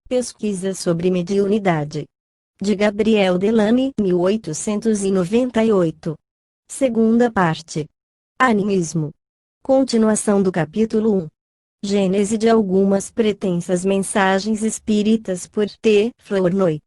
Pesquisa sobre mediunidade. De Gabriel Delany, 1898. Segunda parte. Animismo. Continuação do capítulo 1. Gênese de algumas pretensas mensagens espíritas por T. Flournoy.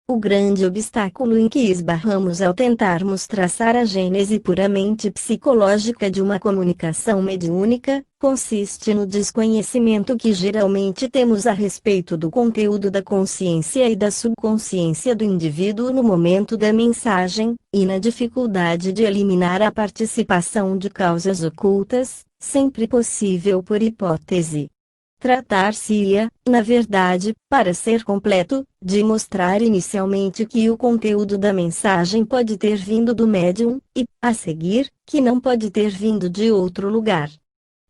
O grande obstáculo em que esbarramos ao tentarmos traçar a gênese puramente psicológica de uma comunicação mediúnica, consiste no desconhecimento que geralmente temos a respeito do conteúdo da consciência e da subconsciência do indivíduo no momento da mensagem, e na dificuldade de eliminar a participação de causas ocultas, sempre possível por hipótese. Tratar-se-ia, na verdade, para ser completo, de mostrar inicialmente que o conteúdo da mensagem pode ter vindo do médium, e, a seguir, que não pode ter vindo de outro lugar.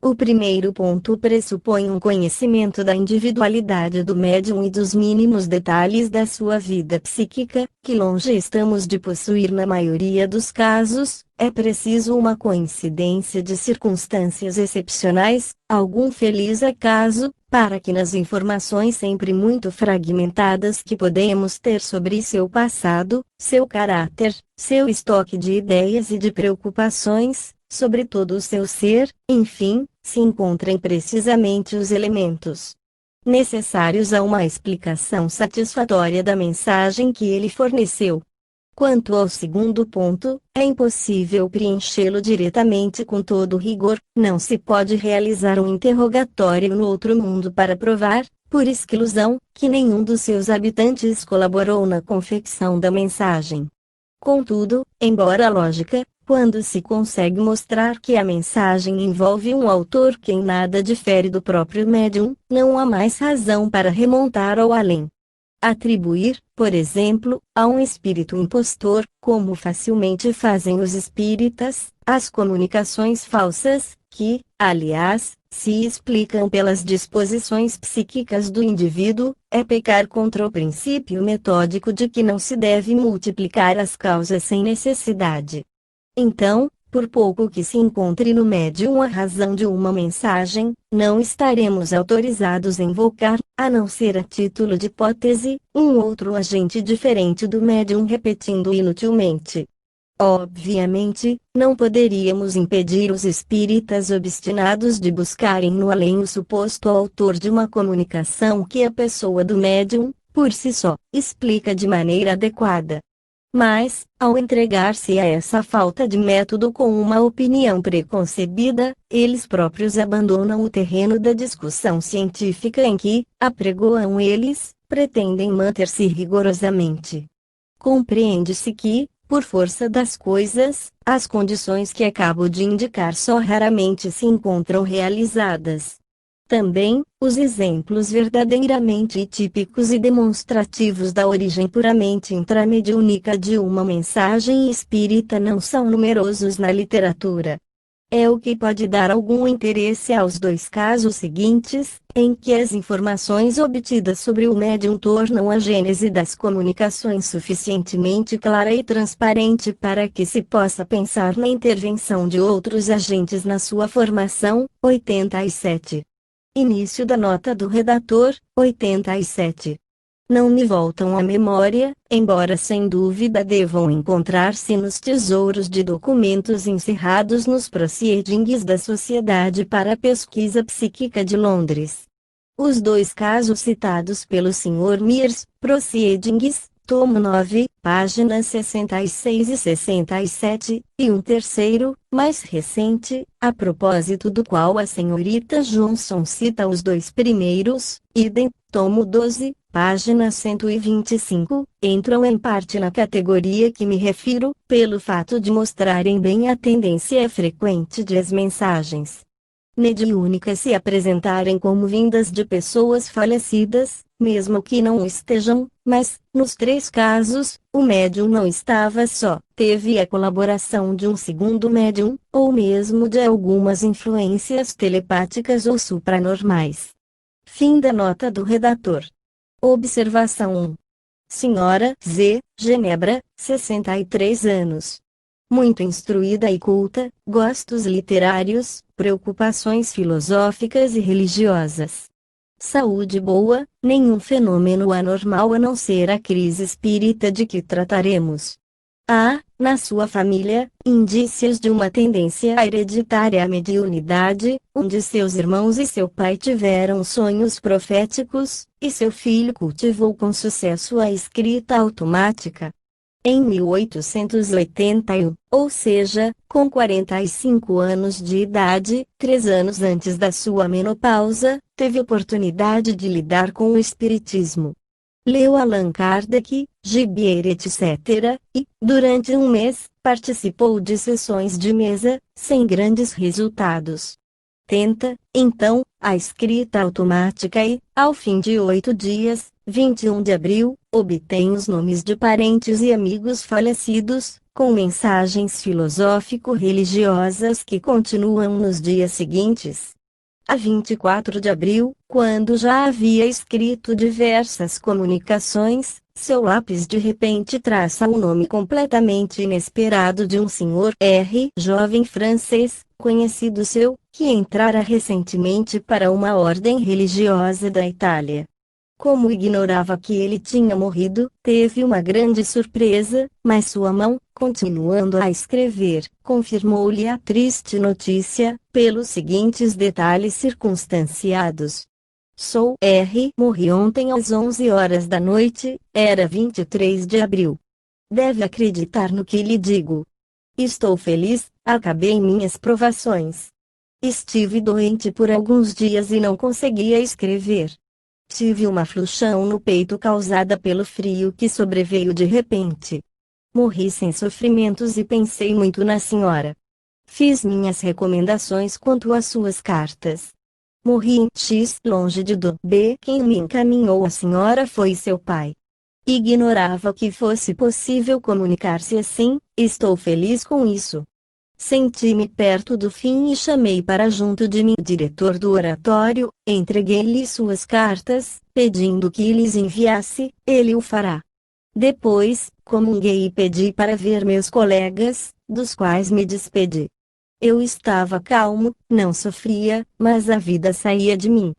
O primeiro ponto pressupõe um conhecimento da individualidade do médium e dos mínimos detalhes da sua vida psíquica, que longe estamos de possuir na maioria dos casos. É preciso uma coincidência de circunstâncias excepcionais, algum feliz acaso, para que nas informações sempre muito fragmentadas que podemos ter sobre seu passado, seu caráter, seu estoque de ideias e de preocupações, sobre todo o seu ser, enfim, se encontrem precisamente os elementos necessários a uma explicação satisfatória da mensagem que ele forneceu. Quanto ao segundo ponto, é impossível preenchê-lo diretamente com todo rigor, não se pode realizar um interrogatório no outro mundo para provar, por exclusão, que nenhum dos seus habitantes colaborou na confecção da mensagem. Contudo, embora lógica, quando se consegue mostrar que a mensagem envolve um autor que em nada difere do próprio médium, não há mais razão para remontar ao além. Atribuir, por exemplo, a um espírito impostor, como facilmente fazem os espíritas, as comunicações falsas, que, aliás, se explicam pelas disposições psíquicas do indivíduo, é pecar contra o princípio metódico de que não se deve multiplicar as causas sem necessidade. Então, por pouco que se encontre no médium a razão de uma mensagem, não estaremos autorizados a invocar, a não ser a título de hipótese, um outro agente diferente do médium repetindo inutilmente. Obviamente, não poderíamos impedir os espíritas obstinados de buscarem no além o suposto autor de uma comunicação que a pessoa do médium, por si só, explica de maneira adequada. Mas, ao entregar-se a essa falta de método com uma opinião preconcebida, eles próprios abandonam o terreno da discussão científica em que, apregoam eles, pretendem manter-se rigorosamente. Compreende-se que, por força das coisas, as condições que acabo de indicar só raramente se encontram realizadas. Também, os exemplos verdadeiramente típicos e demonstrativos da origem puramente intramediúnica de uma mensagem espírita não são numerosos na literatura. É o que pode dar algum interesse aos dois casos seguintes, em que as informações obtidas sobre o médium tornam a gênese das comunicações suficientemente clara e transparente para que se possa pensar na intervenção de outros agentes na sua formação. 87. Início da nota do redator, 87. Não me voltam à memória, embora sem dúvida devam encontrar-se nos tesouros de documentos encerrados nos Proceedings da Sociedade para a Pesquisa Psíquica de Londres. Os dois casos citados pelo Sr. Mears, Proceedings, tomo 9, páginas 66 e 67, e um terceiro, mais recente, a propósito do qual a senhorita Johnson cita os dois primeiros, idem, tomo 12, página 125, entram em parte na categoria que me refiro, pelo fato de mostrarem bem a tendência frequente de as mensagens mediúnicas se apresentarem como vindas de pessoas falecidas, mesmo que não estejam, mas, nos três casos, o médium não estava só, teve a colaboração de um segundo médium, ou mesmo de algumas influências telepáticas ou supranormais. Fim da nota do redator. Observação 1. Senhora Z, Genebra, 63 anos. Muito instruída e culta, gostos literários, preocupações filosóficas e religiosas. Saúde boa, nenhum fenômeno anormal a não ser a crise espírita de que trataremos. Há, na sua família, indícios de uma tendência hereditária à mediunidade, onde seus irmãos e seu pai tiveram sonhos proféticos, e seu filho cultivou com sucesso a escrita automática. Em 1881, ou seja, com 45 anos de idade, 3 anos antes da sua menopausa, teve oportunidade de lidar com o espiritismo. Leu Allan Kardec, Gibier etc., e, durante um mês, participou de sessões de mesa, sem grandes resultados. Tenta, então, a escrita automática e, ao fim de 8 dias, 21 de abril, obtém os nomes de parentes e amigos falecidos, com mensagens filosófico-religiosas que continuam nos dias seguintes. A 24 de abril, quando já havia escrito diversas comunicações, seu lápis de repente traça o nome completamente inesperado de um senhor R. jovem francês, conhecido seu, que entrara recentemente para uma ordem religiosa da Itália. Como ignorava que ele tinha morrido, teve uma grande surpresa, mas sua mão, continuando a escrever, confirmou-lhe a triste notícia, pelos seguintes detalhes circunstanciados. Sou R. Morri ontem às 11 horas da noite, era 23 de abril. Deve acreditar no que lhe digo. Estou feliz, acabei minhas provações. Estive doente por alguns dias e não conseguia escrever. Tive uma aflição no peito causada pelo frio que sobreveio de repente. Morri sem sofrimentos e pensei muito na senhora. Fiz minhas recomendações quanto às suas cartas. Morri em X longe de do B. Quem me encaminhou à senhora foi seu pai. Ignorava que fosse possível comunicar-se assim, estou feliz com isso. Senti-me perto do fim e chamei para junto de mim o diretor do oratório, entreguei-lhe suas cartas, pedindo que lhes enviasse, ele o fará. Depois, comunguei e pedi para ver meus colegas, dos quais me despedi. Eu estava calmo, não sofria, mas a vida saía de mim.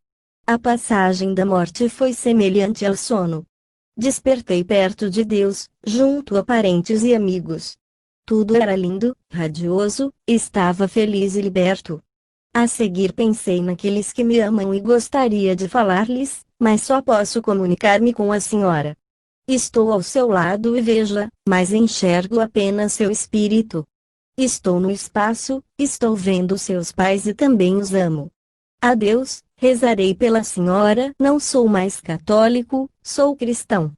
A passagem da morte foi semelhante ao sono. Despertei perto de Deus, junto a parentes e amigos. Tudo era lindo, radioso, estava feliz e liberto. A seguir pensei naqueles que me amam e gostaria de falar-lhes, mas só posso comunicar-me com a senhora. Estou ao seu lado e veja, mas enxergo apenas seu espírito. Estou no espaço, estou vendo seus pais e também os amo. Adeus, rezarei pela senhora. Não sou mais católico, sou cristão.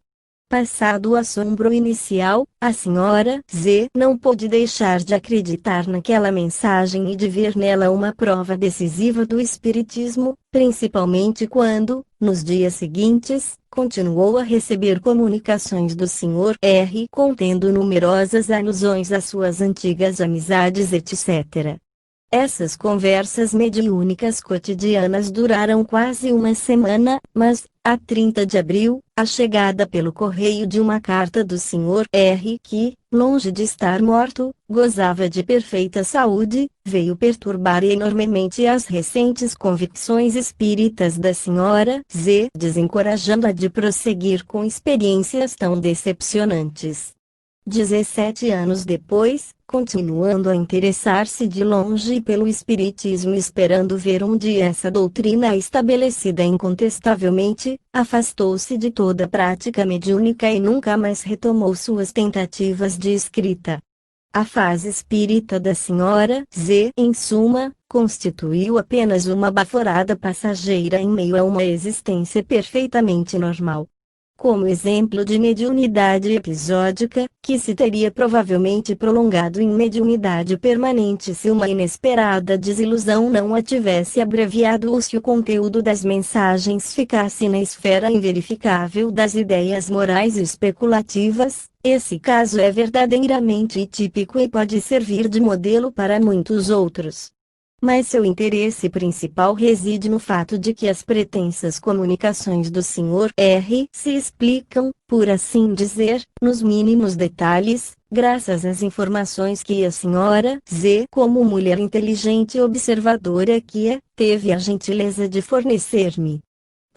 Passado o assombro inicial, a senhora Z não pôde deixar de acreditar naquela mensagem e de ver nela uma prova decisiva do espiritismo, principalmente quando, nos dias seguintes, continuou a receber comunicações do Sr. R contendo numerosas alusões às suas antigas amizades etc. Essas conversas mediúnicas cotidianas duraram quase uma semana, mas, a 30 de abril, a chegada pelo correio de uma carta do Sr. R que, longe de estar morto, gozava de perfeita saúde, veio perturbar enormemente as recentes convicções espíritas da Sra. Z, desencorajando-a de prosseguir com experiências tão decepcionantes. 17 anos depois, continuando a interessar-se de longe pelo espiritismo esperando ver um dia essa doutrina estabelecida incontestavelmente, afastou-se de toda prática mediúnica e nunca mais retomou suas tentativas de escrita. A fase espírita da Sra. Z, em suma, constituiu apenas uma baforada passageira em meio a uma existência perfeitamente normal. Como exemplo de mediunidade episódica, que se teria provavelmente prolongado em mediunidade permanente se uma inesperada desilusão não a tivesse abreviado ou se o conteúdo das mensagens ficasse na esfera inverificável das ideias morais especulativas, esse caso é verdadeiramente típico e pode servir de modelo para muitos outros. Mas seu interesse principal reside no fato de que as pretensas comunicações do Sr. R se explicam, por assim dizer, nos mínimos detalhes, graças às informações que a Sra. Z, como mulher inteligente e observadora que é, teve a gentileza de fornecer-me.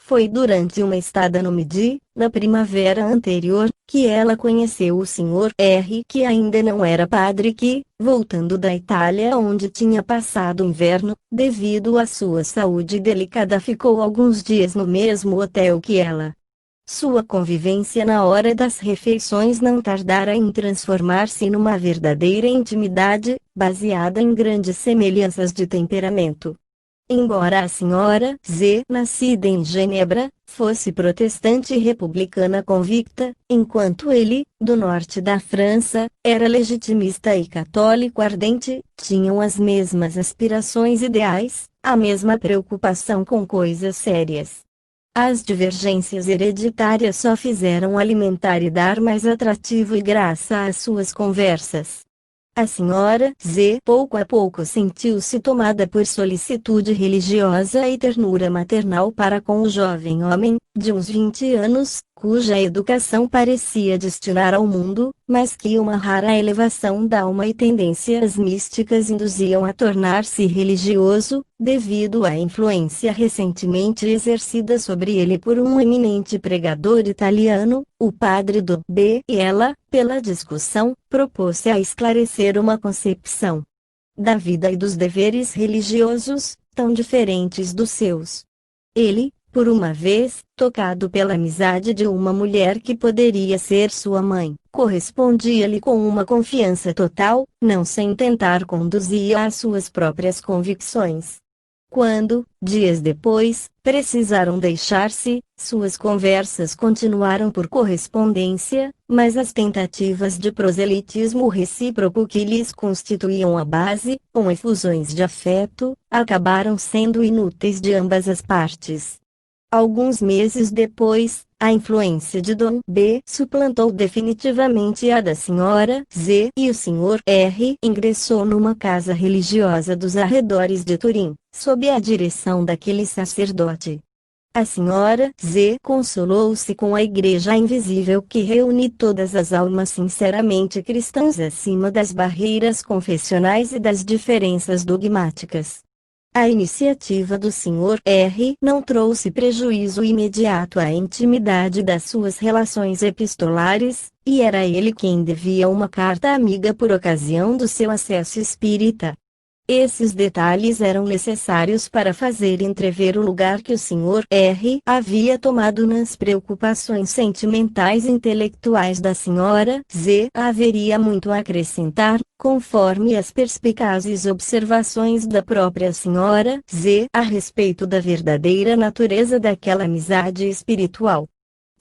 Foi durante uma estada no Midi, na primavera anterior, que ela conheceu o Sr. R., que ainda não era padre, que, voltando da Itália onde tinha passado o inverno, devido à sua saúde delicada, ficou alguns dias no mesmo hotel que ela. Sua convivência na hora das refeições não tardara em transformar-se numa verdadeira intimidade, baseada em grandes semelhanças de temperamento. Embora a senhora Z, nascida em Genebra, fosse protestante e republicana convicta, enquanto ele, do norte da França, era legitimista e católico ardente, tinham as mesmas aspirações ideais, a mesma preocupação com coisas sérias. As divergências hereditárias só fizeram alimentar e dar mais atrativo e graça às suas conversas. A senhora Z pouco a pouco sentiu-se tomada por solicitude religiosa e ternura maternal para com o jovem homem, de uns 20 anos, cuja educação parecia destinar ao mundo, mas que uma rara elevação da alma e tendências místicas induziam a tornar-se religioso, devido à influência recentemente exercida sobre ele por um eminente pregador italiano, o padre do B. E ela, pela discussão, propôs-se a esclarecer uma concepção da vida e dos deveres religiosos, tão diferentes dos seus. Ele, por uma vez, tocado pela amizade de uma mulher que poderia ser sua mãe, correspondia-lhe com uma confiança total, não sem tentar conduzia às suas próprias convicções. Quando, dias depois, precisaram deixar-se, suas conversas continuaram por correspondência, mas as tentativas de proselitismo recíproco que lhes constituíam a base, com efusões de afeto, acabaram sendo inúteis de ambas as partes. Alguns meses depois, a influência de Dom B suplantou definitivamente a da senhora Z e o Sr. R ingressou numa casa religiosa dos arredores de Turim, sob a direção daquele sacerdote. A senhora Z consolou-se com a igreja invisível que reúne todas as almas sinceramente cristãs acima das barreiras confessionais e das diferenças dogmáticas. A iniciativa do Sr. R não trouxe prejuízo imediato à intimidade das suas relações epistolares, e era ele quem devia uma carta amiga por ocasião do seu acesso espírita. Esses detalhes eram necessários para fazer entrever o lugar que o Sr. R havia tomado nas preocupações sentimentais e intelectuais da senhora Z. Haveria muito a acrescentar, conforme as perspicazes observações da própria senhora Z a respeito da verdadeira natureza daquela amizade espiritual.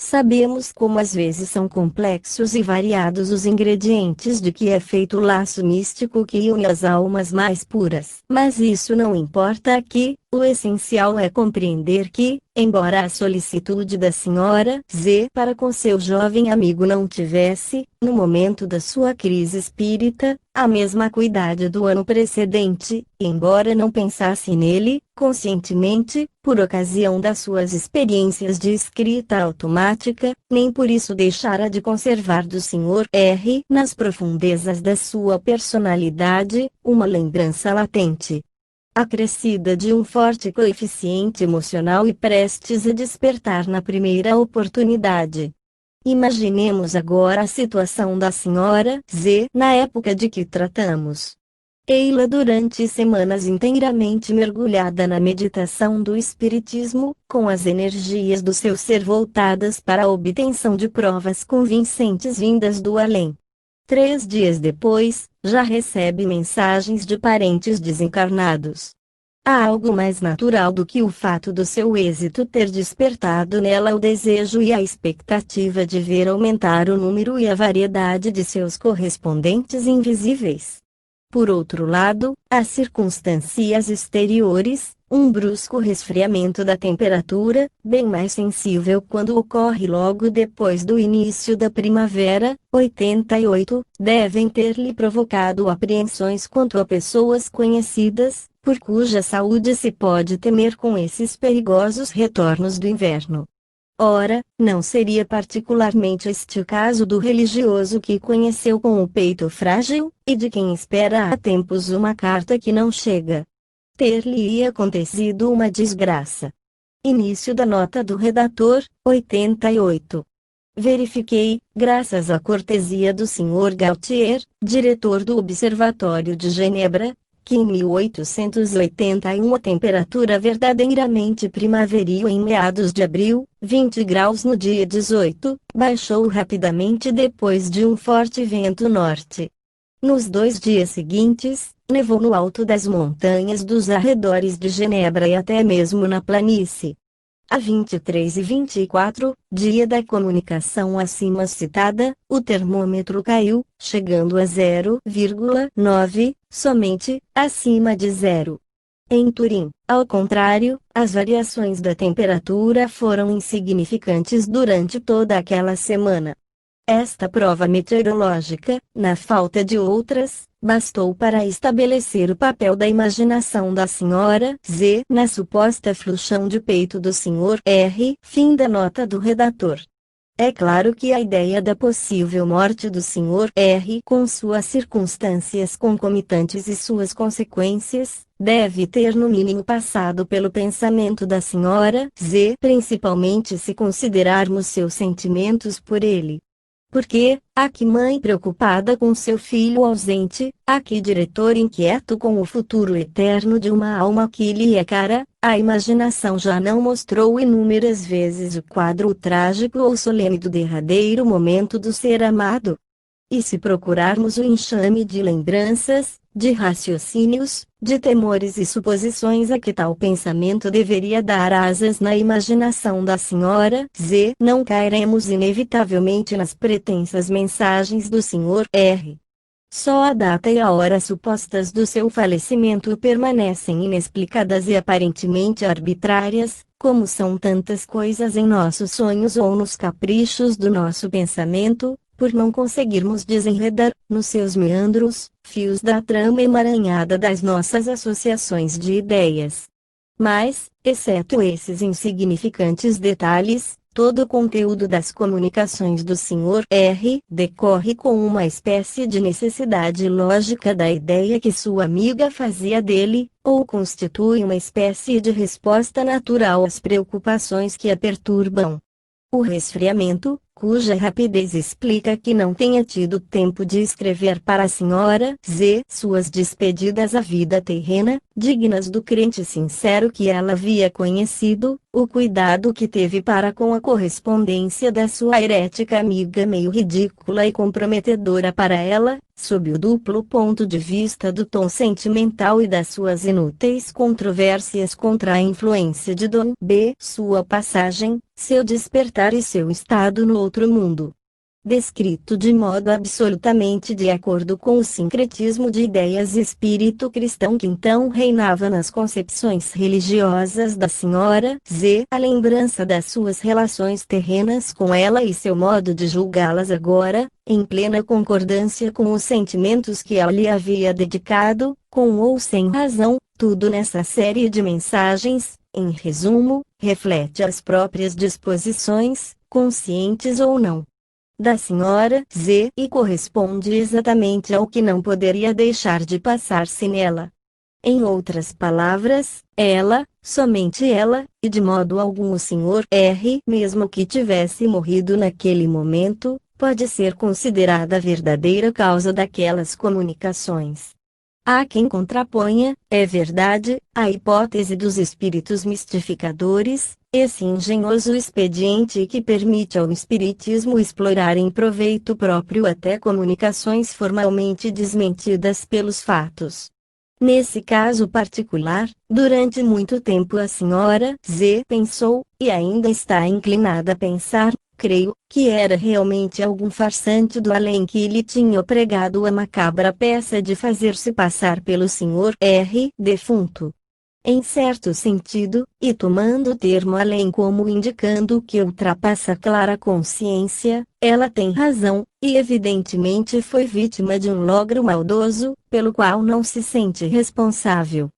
Sabemos como às vezes são complexos e variados os ingredientes de que é feito o laço místico que une as almas mais puras. Mas isso não importa aqui, o essencial é compreender que, embora a solicitude da senhora Z para com seu jovem amigo não tivesse, no momento da sua crise espírita, a mesma acuidade do ano precedente, embora não pensasse nele, conscientemente, por ocasião das suas experiências de escrita automática, nem por isso deixara de conservar do Sr. R nas profundezas da sua personalidade, uma lembrança latente, acrescida de um forte coeficiente emocional e prestes a despertar na primeira oportunidade. Imaginemos agora a situação da senhora Z na época de que tratamos. Ei-la durante semanas inteiramente mergulhada na meditação do Espiritismo, com as energias do seu ser voltadas para a obtenção de provas convincentes vindas do além. 3 dias depois, já recebe mensagens de parentes desencarnados. Há algo mais natural do que o fato do seu êxito ter despertado nela o desejo e a expectativa de ver aumentar o número e a variedade de seus correspondentes invisíveis. Por outro lado, as circunstâncias exteriores, um brusco resfriamento da temperatura, bem mais sensível quando ocorre logo depois do início da primavera, 88, devem ter-lhe provocado apreensões quanto a pessoas conhecidas, por cuja saúde se pode temer com esses perigosos retornos do inverno. Ora, não seria particularmente este o caso do religioso que conheceu com o peito frágil, e de quem espera há tempos uma carta que não chega. Ter-lhe-ia acontecido uma desgraça. Início da nota do redator, 88. Verifiquei, graças à cortesia do Sr. Gautier, diretor do Observatório de Genebra, que em 1881 a temperatura verdadeiramente primaveril em meados de abril, 20 graus no dia 18, baixou rapidamente depois de um forte vento norte. Nos 2 dias seguintes, nevou no alto das montanhas dos arredores de Genebra e até mesmo na planície. A 23 e 24, dia da comunicação acima citada, o termômetro caiu, chegando a 0,9, somente, acima de zero. Em Turim, ao contrário, as variações da temperatura foram insignificantes durante toda aquela semana. Esta prova meteorológica, na falta de outras, bastou para estabelecer o papel da imaginação da Sra. Z na suposta fluxão de peito do Sr. R. Fim da nota do redator. É claro que a ideia da possível morte do Sr. R. com suas circunstâncias concomitantes e suas consequências, deve ter no mínimo passado pelo pensamento da Sra. Z, principalmente se considerarmos seus sentimentos por ele. Porque, aqui mãe preocupada com seu filho ausente, aqui diretor inquieto com o futuro eterno de uma alma que lhe é cara, a imaginação já não mostrou inúmeras vezes o quadro trágico ou solene do derradeiro momento do ser amado? E se procurarmos o enxame de lembranças, de raciocínios, de temores e suposições a que tal pensamento deveria dar asas na imaginação da Sra. Z, não cairemos inevitavelmente nas pretensas mensagens do Sr. R. Só a data e a hora supostas do seu falecimento permanecem inexplicadas e aparentemente arbitrárias, como são tantas coisas em nossos sonhos ou nos caprichos do nosso pensamento, por não conseguirmos desenredar, nos seus meandros, fios da trama emaranhada das nossas associações de ideias. Mas, exceto esses insignificantes detalhes, todo o conteúdo das comunicações do Sr. R. decorre com uma espécie de necessidade lógica da ideia que sua amiga fazia dele, ou constitui uma espécie de resposta natural às preocupações que a perturbam. O resfriamento, cuja rapidez explica que não tenha tido tempo de escrever para a Sra. Z suas despedidas à vida terrena, dignas do crente sincero que ela havia conhecido, o cuidado que teve para com a correspondência da sua herética amiga meio ridícula e comprometedora para ela, sob o duplo ponto de vista do tom sentimental e das suas inúteis controvérsias contra a influência de Dom B. Sua passagem, seu despertar e seu estado no outro mundo. Descrito de modo absolutamente de acordo com o sincretismo de ideias e espírito cristão que então reinava nas concepções religiosas da Sra. Z, a lembrança das suas relações terrenas com ela e seu modo de julgá-las agora, em plena concordância com os sentimentos que ela lhe havia dedicado, com ou sem razão, tudo nessa série de mensagens, em resumo, reflete as próprias disposições, conscientes ou não, da Sra. Z e corresponde exatamente ao que não poderia deixar de passar-se nela. Em outras palavras, ela, somente ela, e de modo algum o Sr. R, mesmo que tivesse morrido naquele momento, pode ser considerada a verdadeira causa daquelas comunicações. Há quem contraponha, é verdade, a hipótese dos espíritos mistificadores, esse engenhoso expediente que permite ao espiritismo explorar em proveito próprio até comunicações formalmente desmentidas pelos fatos. Nesse caso particular, durante muito tempo a Sra. Z pensou, e ainda está inclinada a pensar, creio, que era realmente algum farsante do além que lhe tinha pregado a macabra peça de fazer-se passar pelo Sr. R. defunto. Em certo sentido, e tomando o termo além como indicando que ultrapassa clara consciência, ela tem razão, e evidentemente foi vítima de um logro maldoso, pelo qual não se sente responsável.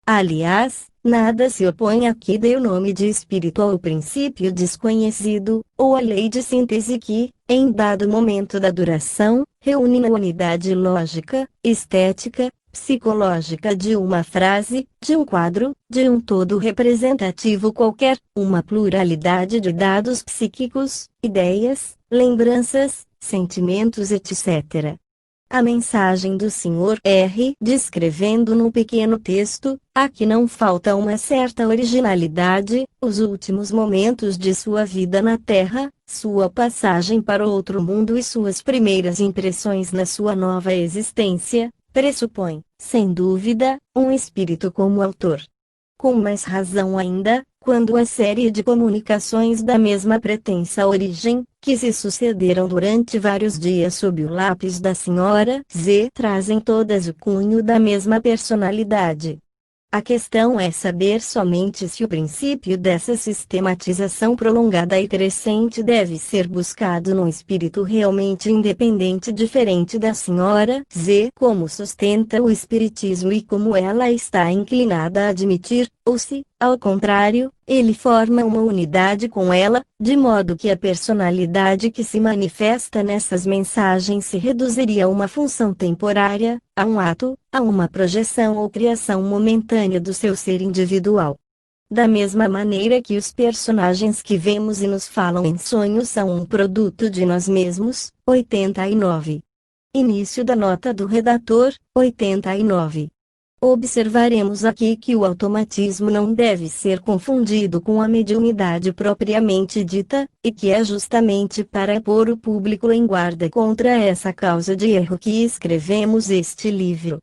Aliás, nada se opõe a que dê o nome de espírito ao princípio desconhecido, ou à lei de síntese que, em dado momento da duração, reúne na unidade lógica, estética, psicológica de uma frase, de um quadro, de um todo representativo qualquer, uma pluralidade de dados psíquicos, ideias, lembranças, sentimentos, etc. A mensagem do Sr. R. descrevendo num pequeno texto, aqui não falta uma certa originalidade, os últimos momentos de sua vida na Terra, sua passagem para outro mundo e suas primeiras impressões na sua nova existência, pressupõe, sem dúvida, um espírito como autor. Com mais razão ainda, quando a série de comunicações da mesma pretensa origem, que se sucederam durante vários dias sob o lápis da Sra. Z, trazem todas o cunho da mesma personalidade. A questão é saber somente se o princípio dessa sistematização prolongada e crescente deve ser buscado num espírito realmente independente diferente da Sra. Z, como sustenta o Espiritismo e como ela está inclinada a admitir, ou se, ao contrário, ele forma uma unidade com ela, de modo que a personalidade que se manifesta nessas mensagens se reduziria a uma função temporária, a um ato, a uma projeção ou criação momentânea do seu ser individual. Da mesma maneira que os personagens que vemos e nos falam em sonhos são um produto de nós mesmos, 89. Início da nota do redator, 89. Observaremos aqui que o automatismo não deve ser confundido com a mediunidade propriamente dita, e que é justamente para pôr o público em guarda contra essa causa de erro que escrevemos este livro.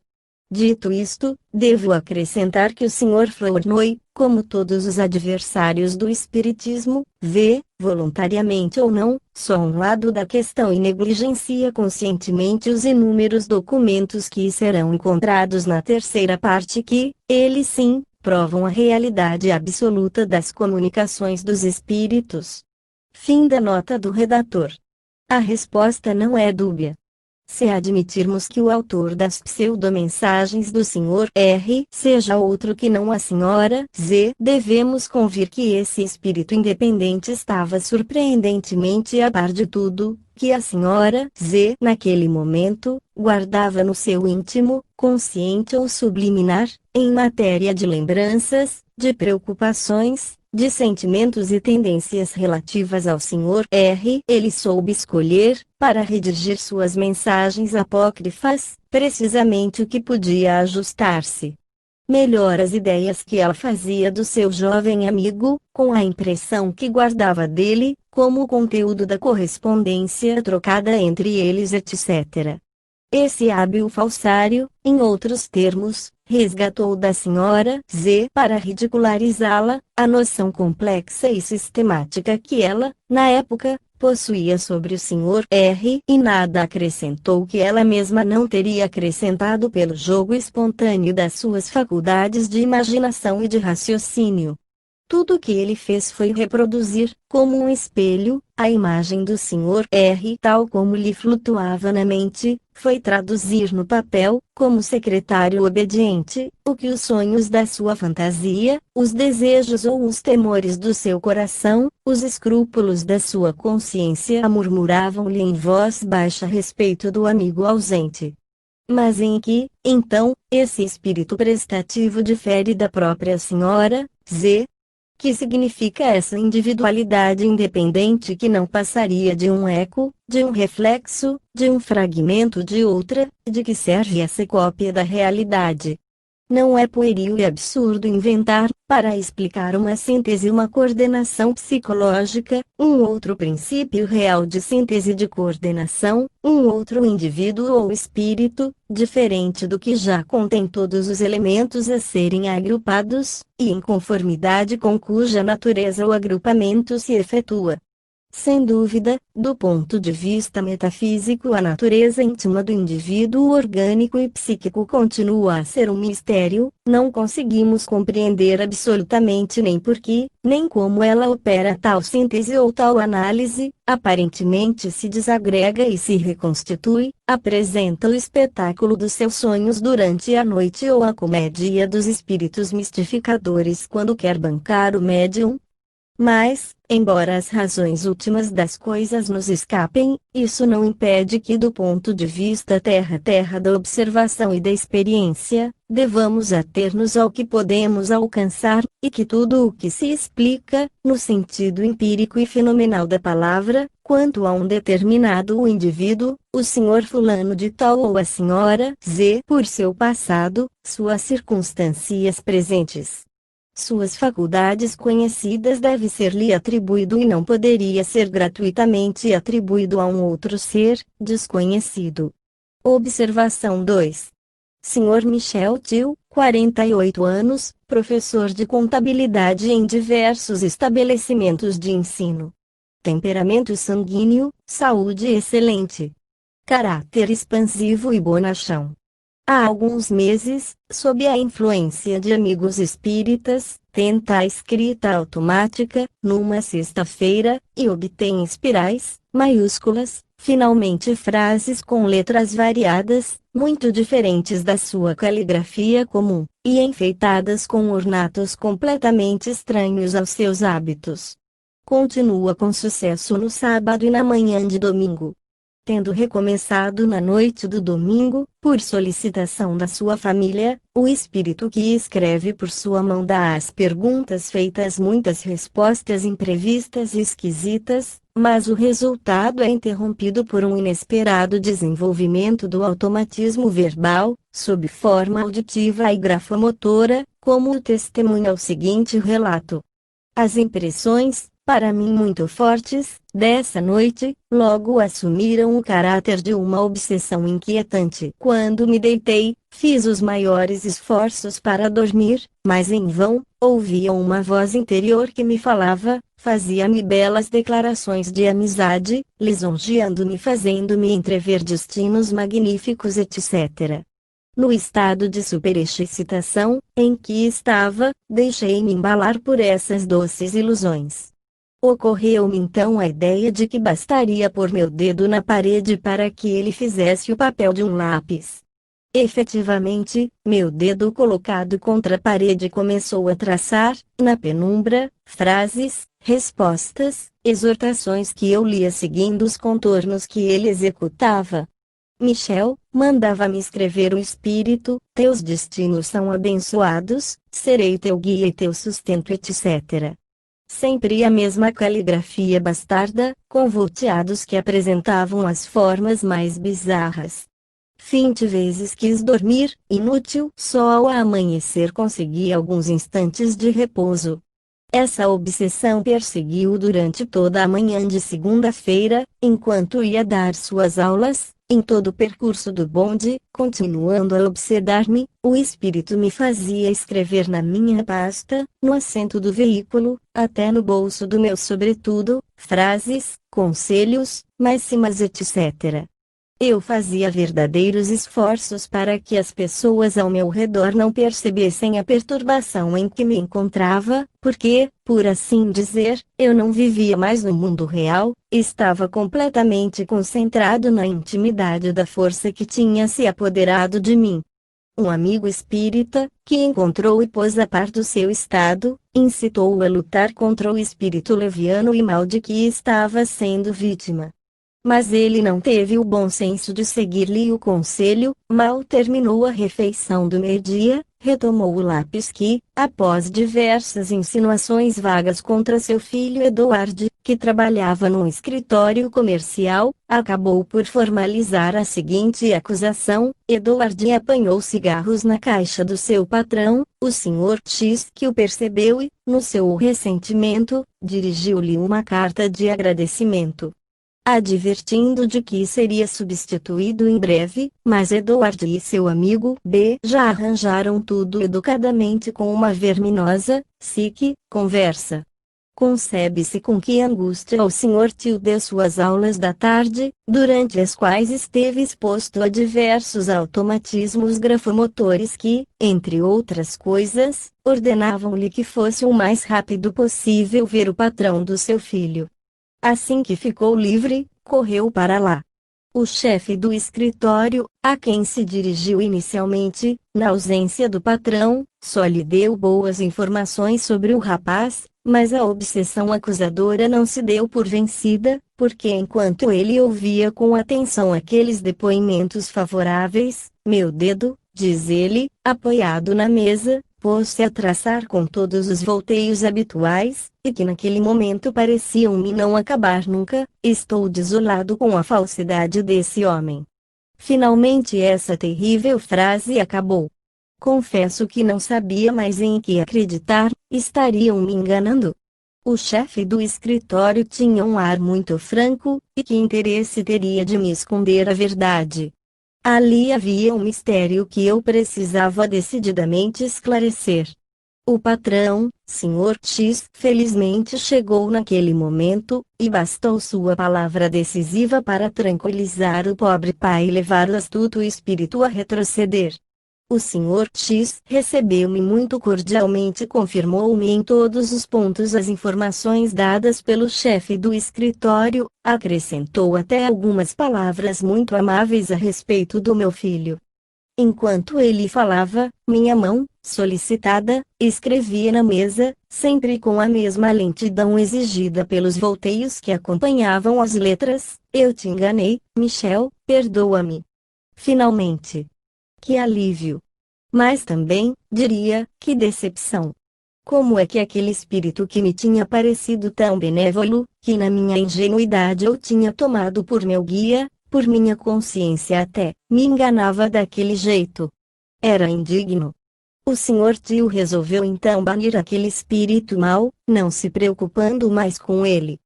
Dito isto, devo acrescentar que o Sr. Flournoy, como todos os adversários do Espiritismo, vê, voluntariamente ou não, só um lado da questão e negligencia conscientemente os inúmeros documentos que serão encontrados na terceira parte que, eles sim, provam a realidade absoluta das comunicações dos espíritos. Fim da nota do redator. A resposta não é dúbia. Se admitirmos que o autor das pseudomensagens do Sr. R. seja outro que não a Sra. Z, devemos convir que esse espírito independente estava surpreendentemente a par de tudo, que a Sra. Z, naquele momento, guardava no seu íntimo, consciente ou subliminar, em matéria de lembranças, de preocupações, de sentimentos e tendências relativas ao Sr. R. Ele soube escolher, para redigir suas mensagens apócrifas, precisamente o que podia ajustar-se melhor às ideias que ela fazia do seu jovem amigo, com a impressão que guardava dele, como o conteúdo da correspondência trocada entre eles, etc. Esse hábil falsário, em outros termos, resgatou da Sra. Z para ridicularizá-la, a noção complexa e sistemática que ela, na época, possuía sobre o Sr. R. e nada acrescentou que ela mesma não teria acrescentado pelo jogo espontâneo das suas faculdades de imaginação e de raciocínio. Tudo o que ele fez foi reproduzir, como um espelho, a imagem do Sr. R. tal como lhe flutuava na mente, foi traduzir no papel, como secretário obediente, o que os sonhos da sua fantasia, os desejos ou os temores do seu coração, os escrúpulos da sua consciência murmuravam-lhe em voz baixa a respeito do amigo ausente. Mas em que, então, esse espírito prestativo difere da própria Sra. Z? Que significa essa individualidade independente que não passaria de um eco, de um reflexo, de um fragmento de outra, de que serve essa cópia da realidade? Não é pueril e absurdo inventar, para explicar uma síntese, uma coordenação psicológica, um outro princípio real de síntese de coordenação, um outro indivíduo ou espírito, diferente do que já contém todos os elementos a serem agrupados, e em conformidade com cuja natureza o agrupamento se efetua. Sem dúvida, do ponto de vista metafísico, a natureza íntima do indivíduo orgânico e psíquico continua a ser um mistério, não conseguimos compreender absolutamente nem por que, nem como ela opera tal síntese ou tal análise, aparentemente se desagrega e se reconstitui, apresenta o espetáculo dos seus sonhos durante a noite ou a comédia dos espíritos mistificadores quando quer bancar o médium. Mas, embora as razões últimas das coisas nos escapem, isso não impede que, do ponto de vista terra da observação e da experiência, devamos ater-nos ao que podemos alcançar, e que tudo o que se explica, no sentido empírico e fenomenal da palavra, quanto a um determinado indivíduo, o senhor fulano de tal ou a senhora Z, por seu passado, suas circunstâncias presentes, suas faculdades conhecidas, deve ser-lhe atribuído e não poderia ser gratuitamente atribuído a um outro ser, desconhecido. Observação 2. Sr. Michel Thiel, 48 anos, professor de contabilidade em diversos estabelecimentos de ensino. Temperamento sanguíneo, saúde excelente. Caráter expansivo e bonachão. Há alguns meses, sob a influência de amigos espíritas, tenta a escrita automática, numa sexta-feira, e obtém espirais, maiúsculas, finalmente frases com letras variadas, muito diferentes da sua caligrafia comum, e enfeitadas com ornatos completamente estranhos aos seus hábitos. Continua com sucesso no sábado e na manhã de domingo. Tendo recomeçado na noite do domingo, por solicitação da sua família, o espírito que escreve por sua mão dá às perguntas feitas muitas respostas imprevistas e esquisitas, mas o resultado é interrompido por um inesperado desenvolvimento do automatismo verbal, sob forma auditiva e grafomotora, como o testemunha o seguinte relato. As impressões, para mim muito fortes, dessa noite, logo assumiram o caráter de uma obsessão inquietante. Quando me deitei, fiz os maiores esforços para dormir, mas em vão, ouvia uma voz interior que me falava, fazia-me belas declarações de amizade, lisonjeando-me, fazendo-me entrever destinos magníficos, etc. No estado de superexcitação, em que estava, deixei-me embalar por essas doces ilusões. Ocorreu-me então a ideia de que bastaria pôr meu dedo na parede para que ele fizesse o papel de um lápis. Efetivamente, meu dedo colocado contra a parede começou a traçar, na penumbra, frases, respostas, exortações que eu lia seguindo os contornos que ele executava. Michel, mandava-me escrever o espírito, teus destinos são abençoados, serei teu guia e teu sustento, etc. Sempre a mesma caligrafia bastarda, com volteados que apresentavam as formas mais bizarras. 20 vezes quis dormir, inútil, só ao amanhecer consegui alguns instantes de repouso. Essa obsessão perseguiu durante toda a manhã de segunda-feira, enquanto ia dar suas aulas, em todo o percurso do bonde, continuando a obsedar-me, o espírito me fazia escrever na minha pasta, no assento do veículo, até no bolso do meu sobretudo, frases, conselhos, máximas, etc. Eu fazia verdadeiros esforços para que as pessoas ao meu redor não percebessem a perturbação em que me encontrava, porque, por assim dizer, eu não vivia mais no mundo real, estava completamente concentrado na intimidade da força que tinha se apoderado de mim. Um amigo espírita, que encontrou e pôs a par do seu estado, incitou-o a lutar contra o espírito leviano e mau de que estava sendo vítima. Mas ele não teve o bom senso de seguir-lhe o conselho. Mal terminou a refeição do meio-dia, retomou o lápis que, após diversas insinuações vagas contra seu filho Eduardo, que trabalhava num escritório comercial, acabou por formalizar a seguinte acusação: Eduardo apanhou cigarros na caixa do seu patrão, o Sr. X, que o percebeu e, no seu ressentimento, dirigiu-lhe uma carta de agradecimento, advertindo de que seria substituído em breve, mas Eduardo e seu amigo B já arranjaram tudo educadamente com uma verminosa, psique, conversa. Concebe-se com que angústia o Sr. Thiel deu suas aulas da tarde, durante as quais esteve exposto a diversos automatismos grafomotores que, entre outras coisas, ordenavam-lhe que fosse o mais rápido possível ver o patrão do seu filho. Assim que ficou livre, correu para lá. O chefe do escritório, a quem se dirigiu inicialmente, na ausência do patrão, só lhe deu boas informações sobre o rapaz, Mas a obsessão acusadora não se deu por vencida, porque enquanto ele ouvia com atenção aqueles depoimentos favoráveis, meu dedo, diz ele, apoiado na mesa, pôs-se a traçar com todos os volteios habituais, e que naquele momento pareciam-me não acabar nunca. Estou desolado com a falsidade desse homem. Finalmente essa terrível frase acabou. Confesso que não sabia mais em que acreditar. Estariam me enganando? O chefe do escritório tinha um ar muito franco, e que interesse teria de me esconder a verdade? Ali havia um mistério que eu precisava decididamente esclarecer. O patrão, Sr. X, felizmente chegou naquele momento, e bastou sua palavra decisiva para tranquilizar o pobre pai e levar o astuto espírito a retroceder. O Sr. X recebeu-me muito cordialmente e confirmou-me em todos os pontos as informações dadas pelo chefe do escritório, acrescentou até algumas palavras muito amáveis a respeito do meu filho. Enquanto ele falava, minha mão, solicitada, escrevia na mesa, sempre com a mesma lentidão exigida pelos volteios que acompanhavam as letras. Eu te enganei, Michel, perdoa-me. Finalmente. Que alívio! Mas também, diria, que decepção! Como é que aquele espírito que me tinha parecido tão benévolo, que na minha ingenuidade eu tinha tomado por meu guia, por minha consciência até, me enganava daquele jeito? Era indigno. O Sr. Tio resolveu então banir aquele espírito mau, não se preocupando mais com ele.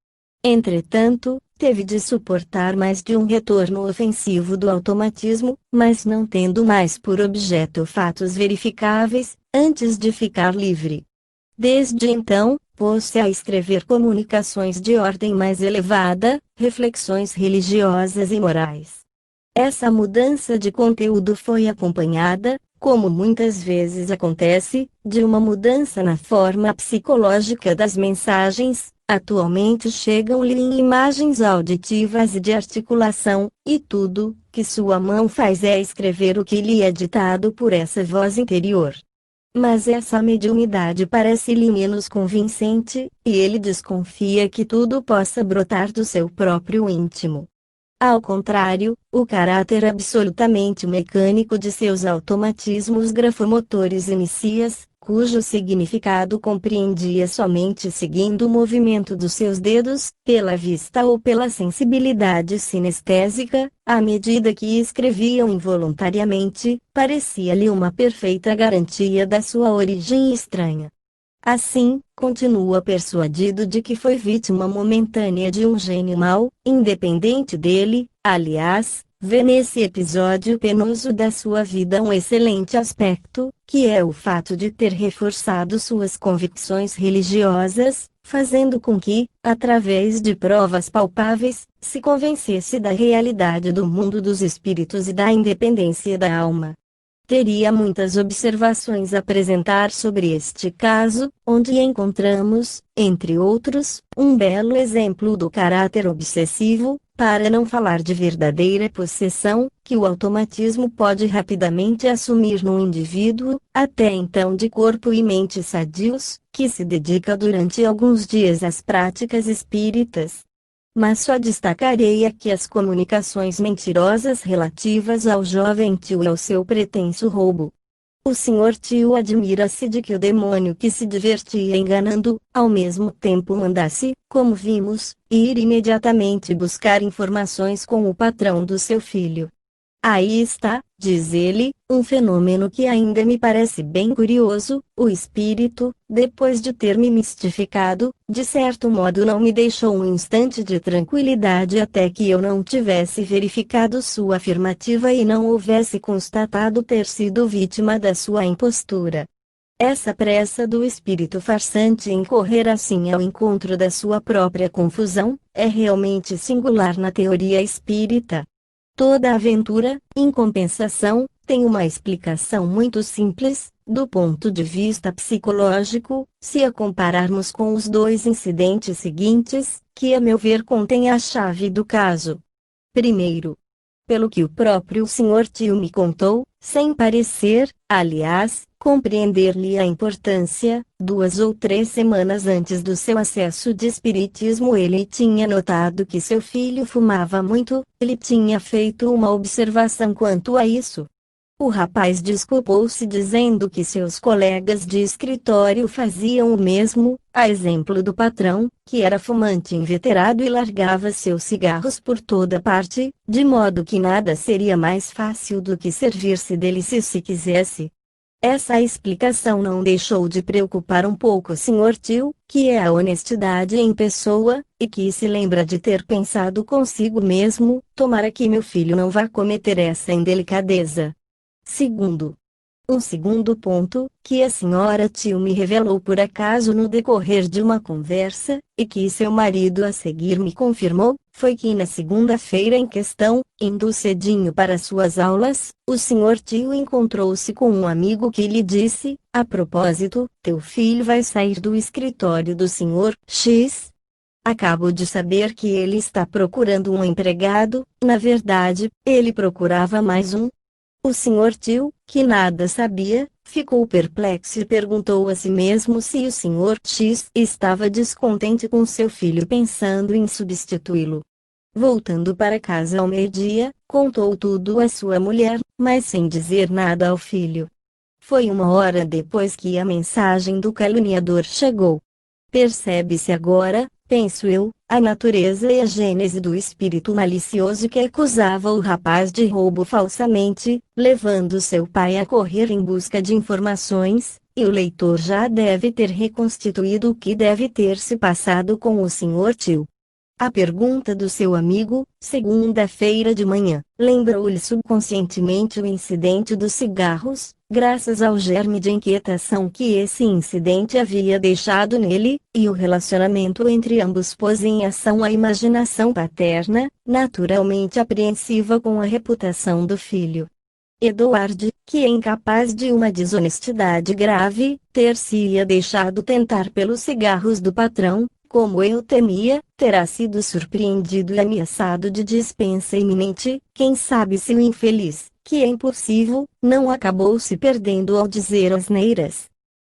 Entretanto, teve de suportar mais de um retorno ofensivo do automatismo, mas não tendo mais por objeto fatos verificáveis, antes de ficar livre. Desde então, pôs-se a escrever comunicações de ordem mais elevada, reflexões religiosas e morais. Essa mudança de conteúdo foi acompanhada, como muitas vezes acontece, de uma mudança na forma psicológica das mensagens. Atualmente chegam-lhe em imagens auditivas e de articulação, e tudo que sua mão faz é escrever o que lhe é ditado por essa voz interior. Mas essa mediunidade parece-lhe menos convincente, e ele desconfia que tudo possa brotar do seu próprio íntimo. Ao contrário, o caráter absolutamente mecânico de seus automatismos grafomotores inicia-se, cujo significado compreendia somente seguindo o movimento dos seus dedos, pela vista ou pela sensibilidade sinestésica, à medida que escreviam involuntariamente, parecia-lhe uma perfeita garantia da sua origem estranha. Assim, continua persuadido de que foi vítima momentânea de um gênio mau, independente dele. Aliás, vê nesse episódio penoso da sua vida um excelente aspecto, que é o fato de ter reforçado suas convicções religiosas, fazendo com que, através de provas palpáveis, se convencesse da realidade do mundo dos espíritos e da independência da alma. Teria muitas observações a apresentar sobre este caso, onde encontramos, entre outros, um belo exemplo do caráter obsessivo, para não falar de verdadeira possessão, que o automatismo pode rapidamente assumir num indivíduo, até então de corpo e mente sadios, que se dedica durante alguns dias às práticas espíritas. Mas só destacarei aqui as comunicações mentirosas relativas ao jovem tio e ao seu pretenso roubo. O Sr. Tio admira-se de que o demônio que se divertia enganando, ao mesmo tempo mandasse, como vimos, ir imediatamente buscar informações com o patrão do seu filho. Aí está, diz ele, um fenômeno que ainda me parece bem curioso. O espírito, depois de ter me mistificado, de certo modo não me deixou um instante de tranquilidade até que eu não tivesse verificado sua afirmativa e não houvesse constatado ter sido vítima da sua impostura. Essa pressa do espírito farsante em correr assim ao encontro da sua própria confusão, é realmente singular na teoria espírita. Toda aventura, em compensação, tem uma explicação muito simples, do ponto de vista psicológico, se a compararmos com os dois incidentes seguintes, que a meu ver contêm a chave do caso. Primeiro, pelo que o próprio Sr. Tio me contou, sem parecer, aliás, compreender-lhe a importância. 2 ou 3 semanas antes do seu acesso de espiritismo, ele tinha notado que seu filho fumava muito. Ele tinha feito uma observação quanto a isso. O rapaz desculpou-se dizendo que seus colegas de escritório faziam o mesmo, a exemplo do patrão, que era fumante inveterado e largava seus cigarros por toda parte, de modo que nada seria mais fácil do que servir-se dele se quisesse. Essa explicação não deixou de preocupar um pouco o Sr. Tio, que é a honestidade em pessoa, e que se lembra de ter pensado consigo mesmo: tomara que meu filho não vá cometer essa indelicadeza. Um segundo ponto, que a senhora Tio me revelou por acaso no decorrer de uma conversa, e que seu marido a seguir me confirmou, foi que na segunda-feira em questão, indo cedinho para suas aulas, o Sr. Tio encontrou-se com um amigo que lhe disse: a propósito, teu filho vai sair do escritório do Sr. X. Acabo de saber que ele está procurando um empregado. Na verdade, ele procurava mais um. O Sr. Tio, que nada sabia, ficou perplexo e perguntou a si mesmo se o Sr. X estava descontente com seu filho, pensando em substituí-lo. Voltando para casa ao meio-dia, contou tudo à sua mulher, mas sem dizer nada ao filho. Foi 1 hora depois que a mensagem do caluniador chegou. Percebe-se agora, penso eu, a natureza e a gênese do espírito malicioso que acusava o rapaz de roubo falsamente, levando seu pai a correr em busca de informações, e o leitor já deve ter reconstituído o que deve ter se passado com o Sr. Tio. A pergunta do seu amigo, segunda-feira de manhã, lembrou-lhe subconscientemente o incidente dos cigarros, graças ao germe de inquietação que esse incidente havia deixado nele, e o relacionamento entre ambos pôs em ação a imaginação paterna, naturalmente apreensiva com a reputação do filho. Edward, que é incapaz de uma desonestidade grave, ter-se-ia deixado tentar pelos cigarros do patrão, como eu temia, terá sido surpreendido e ameaçado de dispensa iminente. Quem sabe se o infeliz, que é impulsivo, não acabou se perdendo ao dizer asneiras.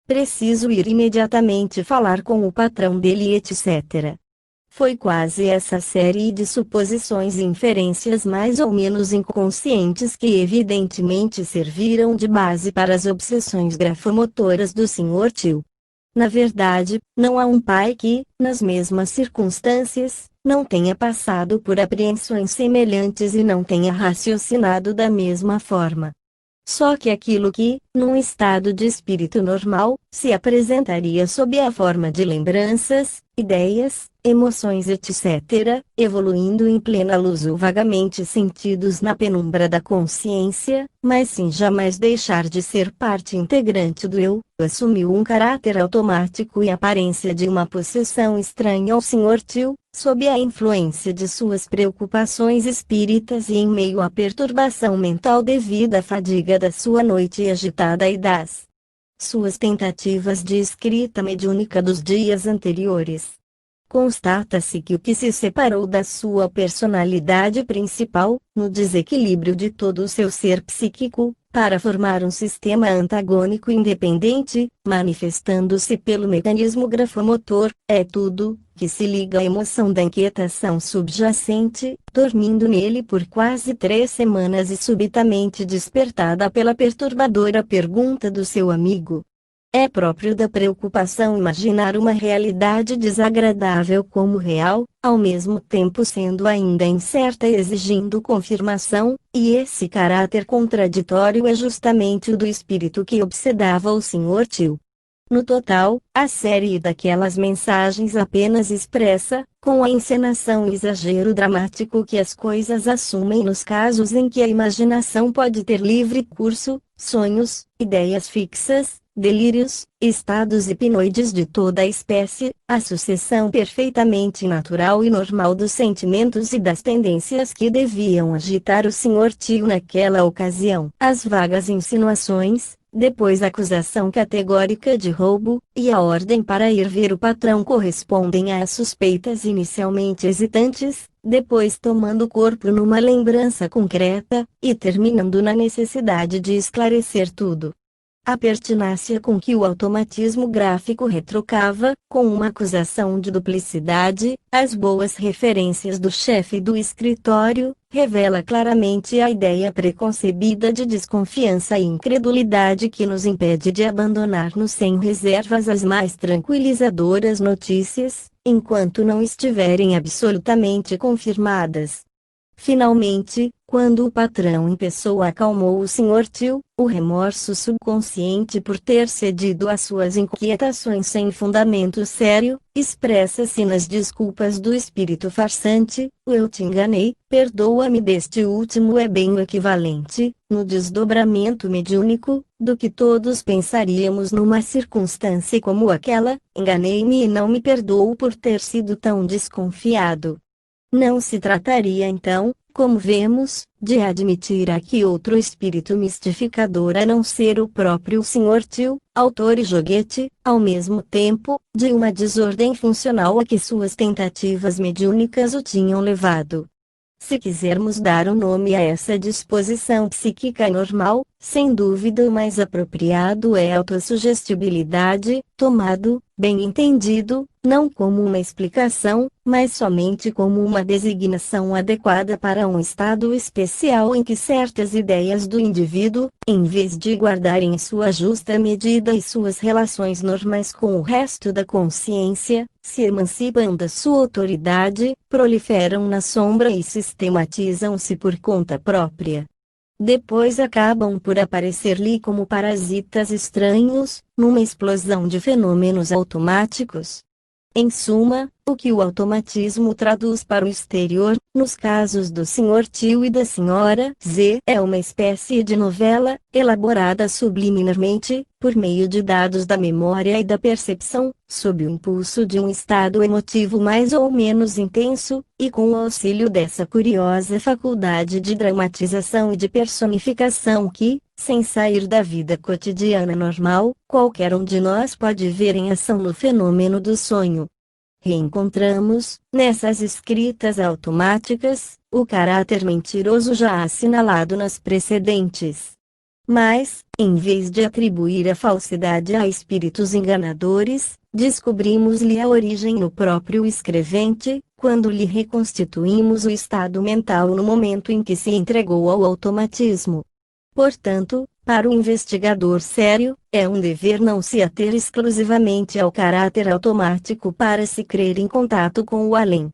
Preciso ir imediatamente falar com o patrão dele, etc. Foi quase essa série de suposições e inferências mais ou menos inconscientes que evidentemente serviram de base para as obsessões grafomotoras do Sr. Tio. Na verdade, não há um pai que, nas mesmas circunstâncias, não tenha passado por apreensões semelhantes e não tenha raciocinado da mesma forma. Só que aquilo que, num estado de espírito normal, se apresentaria sob a forma de lembranças, ideias, emoções etc., evoluindo em plena luz ou vagamente sentidos na penumbra da consciência, mas sem jamais deixar de ser parte integrante do eu, assumiu um caráter automático e aparência de uma possessão estranha ao Sr. Tio, sob a influência de suas preocupações espíritas e em meio à perturbação mental devida à fadiga da sua noite agitada e das suas tentativas de escrita mediúnica dos dias anteriores. Constata-se que o que se separou da sua personalidade principal, no desequilíbrio de todo o seu ser psíquico, para formar um sistema antagônico independente, manifestando-se pelo mecanismo grafomotor, é tudo, que se liga à emoção da inquietação subjacente, dormindo nele por quase 3 semanas e subitamente despertada pela perturbadora pergunta do seu amigo. É próprio da preocupação imaginar uma realidade desagradável como real, ao mesmo tempo sendo ainda incerta e exigindo confirmação, e esse caráter contraditório é justamente o do espírito que obsedava o Sr. Tio. No total, a série daquelas mensagens apenas expressa, com a encenação e exagero dramático que as coisas assumem nos casos em que a imaginação pode ter livre curso, sonhos, ideias fixas, delírios, estados hipnoides de toda a espécie, a sucessão perfeitamente natural e normal dos sentimentos e das tendências que deviam agitar o Sr. Tio naquela ocasião. As vagas insinuações, depois a acusação categórica de roubo, e a ordem para ir ver o patrão correspondem às suspeitas inicialmente hesitantes, depois tomando o corpo numa lembrança concreta, e terminando na necessidade de esclarecer tudo. A pertinácia com que o automatismo gráfico retrocava, com uma acusação de duplicidade, as boas referências do chefe do escritório, revela claramente a ideia preconcebida de desconfiança e incredulidade que nos impede de abandonar-nos sem reservas as mais tranquilizadoras notícias, enquanto não estiverem absolutamente confirmadas. Finalmente, quando o patrão em pessoa acalmou o Sr. Till, o remorso subconsciente por ter cedido às suas inquietações sem fundamento sério, expressa-se nas desculpas do espírito farsante: eu te enganei, perdoa-me. Deste último é bem o equivalente, no desdobramento mediúnico, do que todos pensaríamos numa circunstância como aquela: enganei-me e não me perdoo por ter sido tão desconfiado. Não se trataria então, como vemos, de admitir aqui outro espírito mistificador a não ser o próprio Sr. Till, autor e joguete, ao mesmo tempo, de uma desordem funcional a que suas tentativas mediúnicas o tinham levado. Se quisermos dar um nome a essa disposição psíquica normal, sem dúvida o mais apropriado é autossugestibilidade, tomado, bem entendido, não como uma explicação, mas somente como uma designação adequada para um estado especial em que certas ideias do indivíduo, em vez de guardarem sua justa medida e suas relações normais com o resto da consciência, se emancipam da sua autoridade, proliferam na sombra e sistematizam-se por conta própria. Depois acabam por aparecer-lhe como parasitas estranhos, numa explosão de fenômenos automáticos. Em suma, o que o automatismo traduz para o exterior, nos casos do Sr. Till e da Sra. Z, é uma espécie de novela, elaborada subliminarmente, por meio de dados da memória e da percepção, sob o impulso de um estado emotivo mais ou menos intenso, e com o auxílio dessa curiosa faculdade de dramatização e de personificação que, sem sair da vida cotidiana normal, qualquer um de nós pode ver em ação no fenômeno do sonho. Reencontramos, nessas escritas automáticas, o caráter mentiroso já assinalado nas precedentes. Mas, em vez de atribuir a falsidade a espíritos enganadores, descobrimos-lhe a origem no próprio escrevente, quando lhe reconstituímos o estado mental no momento em que se entregou ao automatismo. Portanto, para o investigador sério, é um dever não se ater exclusivamente ao caráter automático para se crer em contato com o além.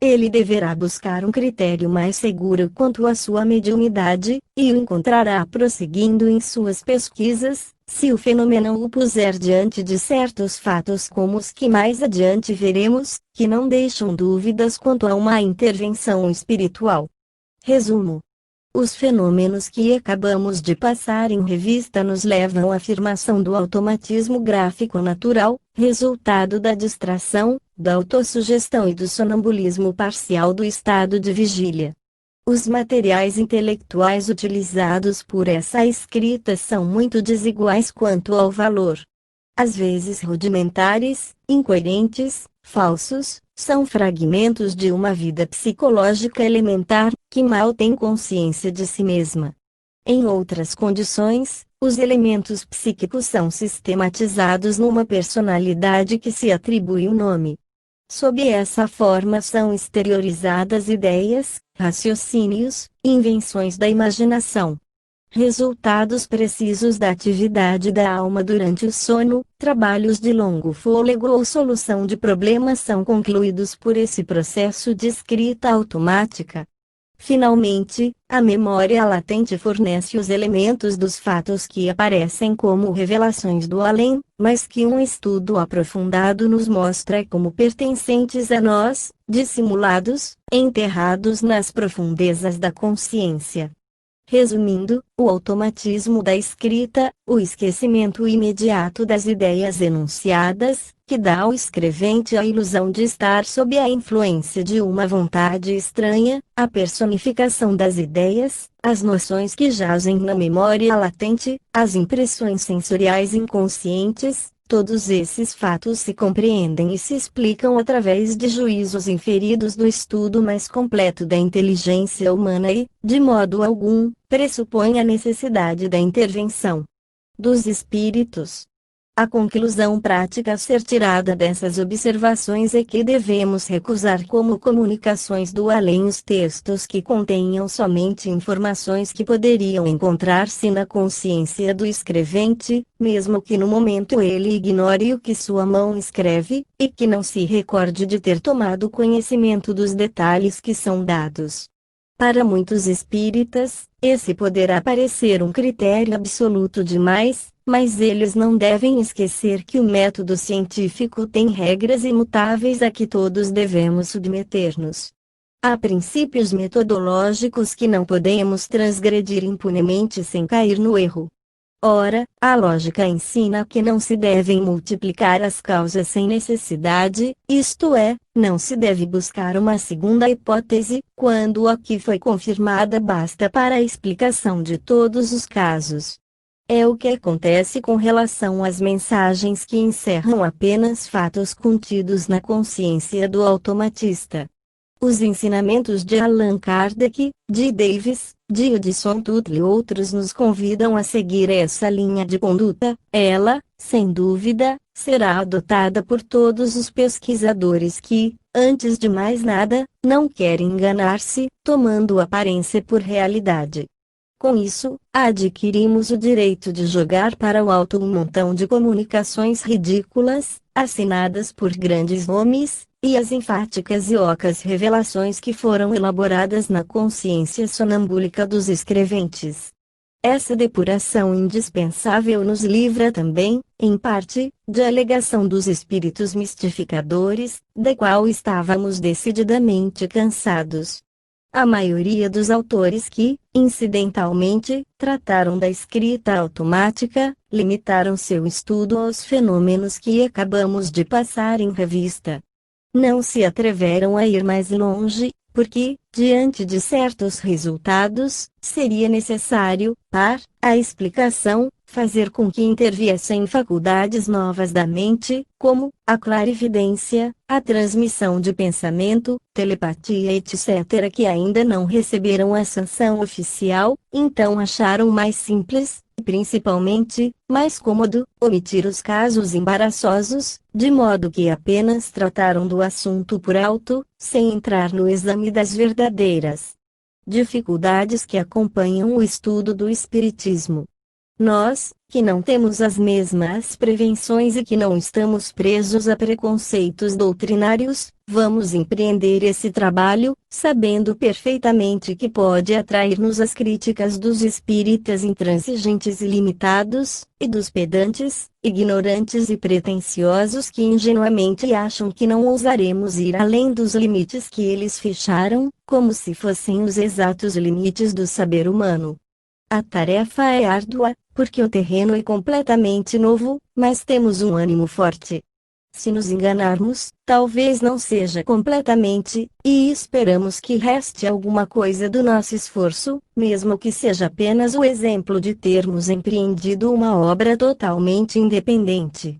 Ele deverá buscar um critério mais seguro quanto à sua mediunidade, e o encontrará prosseguindo em suas pesquisas, se o fenômeno o puser diante de certos fatos como os que mais adiante veremos, que não deixam dúvidas quanto a uma intervenção espiritual. Resumo. Os fenômenos que acabamos de passar em revista nos levam à afirmação do automatismo gráfico natural, resultado da distração, da autossugestão e do sonambulismo parcial do estado de vigília. Os materiais intelectuais utilizados por essa escrita são muito desiguais quanto ao valor. Às vezes rudimentares, incoerentes, falsos, são fragmentos de uma vida psicológica elementar, que mal tem consciência de si mesma. Em outras condições, os elementos psíquicos são sistematizados numa personalidade que se atribui o nome. Sob essa forma são exteriorizadas ideias, raciocínios, invenções da imaginação. Resultados precisos da atividade da alma durante o sono, trabalhos de longo fôlego ou solução de problemas são concluídos por esse processo de escrita automática. Finalmente, a memória latente fornece os elementos dos fatos que aparecem como revelações do além, mas que um estudo aprofundado nos mostra como pertencentes a nós, dissimulados, enterrados nas profundezas da consciência. Resumindo, o automatismo da escrita, o esquecimento imediato das ideias enunciadas, que dá ao escrevente a ilusão de estar sob a influência de uma vontade estranha, a personificação das ideias, as noções que jazem na memória latente, as impressões sensoriais inconscientes, Todos esses fatos se compreendem e se explicam através de juízos inferidos do estudo mais completo da inteligência humana e, de modo algum, pressupõem a necessidade da intervenção dos espíritos. A conclusão prática a ser tirada dessas observações é que devemos recusar como comunicações do além os textos que contenham somente informações que poderiam encontrar-se na consciência do escrevente, mesmo que no momento ele ignore o que sua mão escreve, e que não se recorde de ter tomado conhecimento dos detalhes que são dados. Para muitos espíritas, esse poderá parecer um critério absoluto demais, mas eles não devem esquecer que o método científico tem regras imutáveis a que todos devemos submeter-nos. Há princípios metodológicos que não podemos transgredir impunemente sem cair no erro. Ora, a lógica ensina que não se devem multiplicar as causas sem necessidade, isto é, não se deve buscar uma segunda hipótese, quando a que foi confirmada basta para a explicação de todos os casos. É o que acontece com relação às mensagens que encerram apenas fatos contidos na consciência do automatista. Os ensinamentos de Allan Kardec, de Davis, de Hudson Tuttle e outros nos convidam a seguir essa linha de conduta. Ela, sem dúvida, será adotada por todos os pesquisadores que, antes de mais nada, não querem enganar-se, tomando aparência por realidade. Com isso, adquirimos o direito de jogar para o alto um montão de comunicações ridículas, assinadas por grandes nomes, e as enfáticas e ocas revelações que foram elaboradas na consciência sonambúlica dos escreventes. Essa depuração indispensável nos livra também, em parte, de alegação dos espíritos mistificadores, da qual estávamos decididamente cansados. A maioria dos autores que, incidentalmente, trataram da escrita automática, limitaram seu estudo aos fenômenos que acabamos de passar em revista. Não se atreveram a ir mais longe, porque, diante de certos resultados, seria necessário, para a explicação, fazer com que interviessem faculdades novas da mente, como a clarividência, a transmissão de pensamento, telepatia etc., que ainda não receberam a sanção oficial, então acharam mais simples, e principalmente, mais cômodo, omitir os casos embaraçosos, de modo que apenas trataram do assunto por alto, sem entrar no exame das verdadeiras dificuldades que acompanham o estudo do Espiritismo. Nós, que não temos as mesmas prevenções e que não estamos presos a preconceitos doutrinários, vamos empreender esse trabalho, sabendo perfeitamente que pode atrair-nos as críticas dos espíritas intransigentes e limitados, e dos pedantes, ignorantes e pretensiosos que ingenuamente acham que não ousaremos ir além dos limites que eles fecharam, como se fossem os exatos limites do saber humano. A tarefa é árdua, porque o terreno é completamente novo, mas temos um ânimo forte. Se nos enganarmos, talvez não seja completamente, e esperamos que reste alguma coisa do nosso esforço, mesmo que seja apenas o exemplo de termos empreendido uma obra totalmente independente.